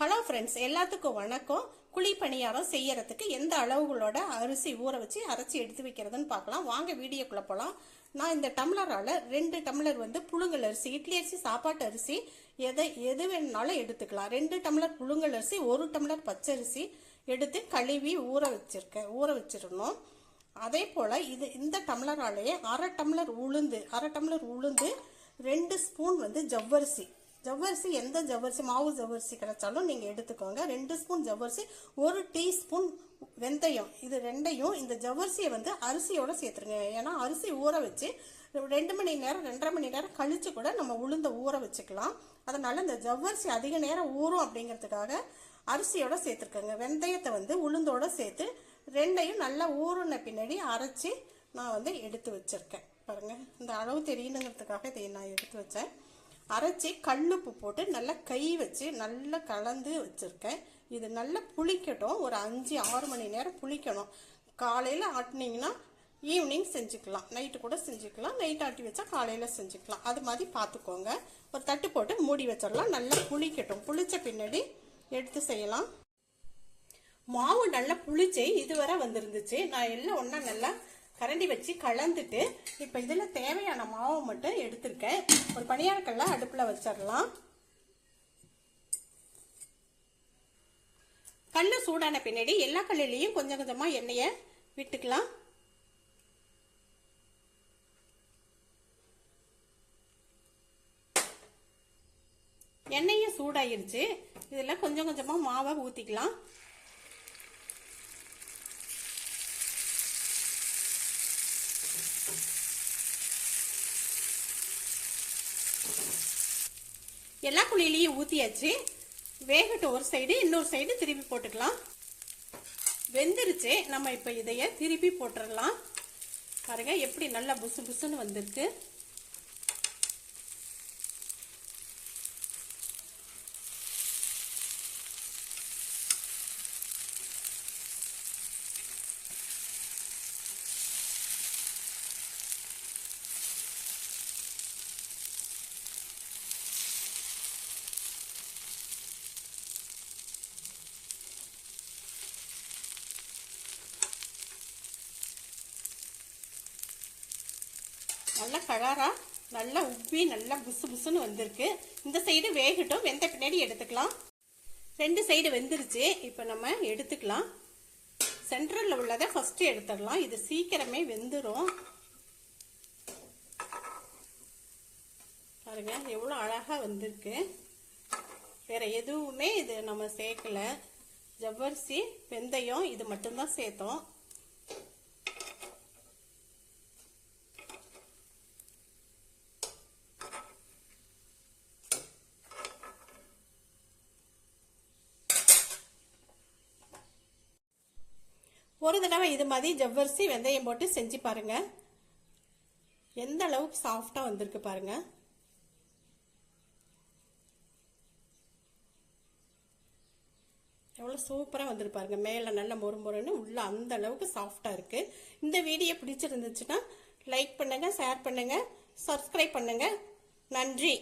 Hello friends, எல்லாத்துக்கும் வணக்கம். குழி பணியாரம் செய்யறதுக்கு எந்த அளவுகளோட அரிசி ஊற வச்சு அரைச்சி எடுத்து வைக்கிறதுன்னு பார்க்கலாம். வாங்க வீடியோக்குள்ள போகலாம். நான் இந்த டம்ளரால் 2 டம்ளர் புழுங்கல் அரிசி, இட்லி அரிசி, சாப்பாட்டு அரிசி எது வேணுனாலும் எடுத்துக்கலாம். 2 டம்ளர் புழுங்கல் அரிசி, 1 டம்ளர் பச்சரிசி எடுத்து கழுவி ஊற வச்சிடணும். அதே போல் இந்த டம்ளராலேயே அரை டம்ளர் உளுந்து 2 ஸ்பூன் ஜவ்வரிசி எந்த ஜவ்வரிசி, மாவு ஜவ்வரிசி கிடைச்சாலும் நீங்கள் எடுத்துக்கோங்க. 2 ஸ்பூன் ஜவ்வரிசி, 1 டீஸ்பூன் வெந்தயம். இது ரெண்டையும் இந்த ஜவ்வரிசியை அரிசியோட சேர்த்துருங்க. ஏன்னா அரிசி ஊற வச்சு 2 மணி நேரம் 2.5 மணி நேரம் கழிச்சு கூட நம்ம உளுந்த ஊற வச்சுக்கலாம். அதனால இந்த ஜவ்வரிசி அதிக நேரம் ஊறும் அப்படிங்கிறதுக்காக அரிசியோட சேர்த்துருக்கேங்க. வெந்தயத்தை உளுந்தோட சேர்த்து ரெண்டையும் நல்லா ஊறுன பின்னாடி அரைச்சி நான் எடுத்து வச்சிருக்கேன். பாருங்க, இந்த அளவு தெரியணுங்கிறதுக்காக இதை நான் எடுத்து வச்சேன். அரைச்சி கல்லுப்பு போட்டு நல்லா கை வச்சு நல்லா கலந்து வச்சுருக்கேன். இது நல்லா புளிக்கட்டும். ஒரு 5-6 மணி நேரம் புளிக்கணும். காலையில் ஆட்டினீங்கன்னா ஈவினிங் செஞ்சுக்கலாம், நைட்டு கூட செஞ்சுக்கலாம். நைட் ஆட்டி வச்சா காலையில் செஞ்சுக்கலாம். அது மாதிரி பார்த்துக்கோங்க. ஒரு தட்டு போட்டு மூடி வச்சிடலாம். நல்லா புளிக்கட்டும். புளிச்ச பின்னாடி எடுத்து செய்யலாம். மாவு நல்லா புளிச்சு இதுவரை வந்துருந்துச்சு. நான் எல்லாம் ஒன்றா நல்லா கரண்டி வச்சு கலந்துட்டு இப்போ இதில் தேவையான மாவை மட்டும் எடுத்திருக்கேன். ஒரு பணியாரக்கல்ல அடுப்பில் வச்சிடலாம். கல் சூடான பின்னாடி எல்லா கல்லுலேயும் கொஞ்சம் கொஞ்சமாக எண்ணெயை விட்டுக்கலாம். எண்ணெயும் சூடாயிருச்சு. இதில் கொஞ்சம் கொஞ்சமாக மாவை ஊற்றிக்கலாம். எல்லா குழியிலையும் ஊற்றியாச்சு. வேகட்டும். ஒரு சைடு, இன்னொரு சைடு திருப்பி போட்டுக்கலாம். வெந்துருச்சு. நம்ம இப்போ இதைய திருப்பி போட்டுடலாம். பாருங்க எப்படி நல்லா புசு புசுன்னு வந்திருக்கு. நல்லா கலரா நல்லா உப்பி நல்லா புசு புசுன்னு வந்திருக்கு. இந்த சைடு வேகட்டும். வெந்த பின்னாடி எடுத்துக்கலாம். 2 சைடு வெந்துருச்சு. இப்போ நம்ம எடுத்துக்கலாம். சென்ட்ரலில் உள்ளதை ஃபர்ஸ்ட் எடுத்துடலாம். இது சீக்கிரமே வெந்துடும். பாருங்க எவ்வளோ அழகா வந்திருக்கு. வேற எதுவுமே இது நம்ம சேர்க்கல. ஜவ்வரிசி, வெந்தயம் இது மட்டும்தான் சேர்த்தோம். ஒரு தடவை இது மாதிரி ஜவ்வரிசி வெந்தயம் போட்டு செஞ்சு பாருங்க. எந்த அளவுக்கு சாஃப்டா வந்திருக்கு பாருங்க. எவ்வளவு சூப்பரா வந்திருக்கு பாருங்க. மேல நல்ல மொறுமொறுன்னு, உள்ள அந்த அளவுக்கு சாஃப்டா இருக்கு. இந்த வீடியோ பிடிச்சிருந்துச்சுன்னா லைக் பண்ணுங்க, ஷேர் பண்ணுங்க, சப்ஸ்கிரைப் பண்ணுங்க. நன்றி.